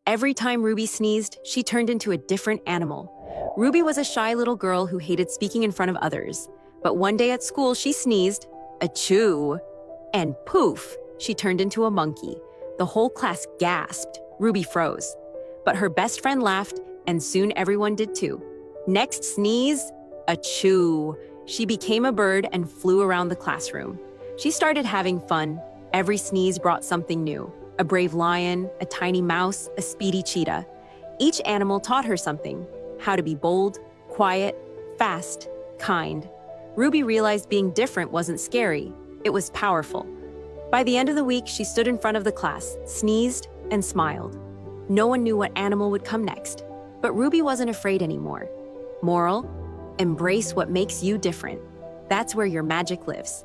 Every time Ruby sneezed, she turned into a different animal. Ruby was a shy little girl who hated speaking in front of others. But one day at school, she sneezed, achoo, and poof, she turned into a monkey. The whole class gasped. Ruby froze. But her best friend laughed, and soon everyone did too. Next sneeze, achoo. She became a bird and flew around the classroom. She started having fun. Every sneeze brought something new. A brave lion, a tiny mouse, a speedy cheetah. Each animal taught her something. How to be bold, quiet, fast, kind. Ruby realized being different wasn't scary. It was powerful. By the end of the week, she stood in front of the class, sneezed, and smiled. No one knew what animal would come next. But Ruby wasn't afraid anymore. Moral: embrace what makes you different. That's where your magic lives.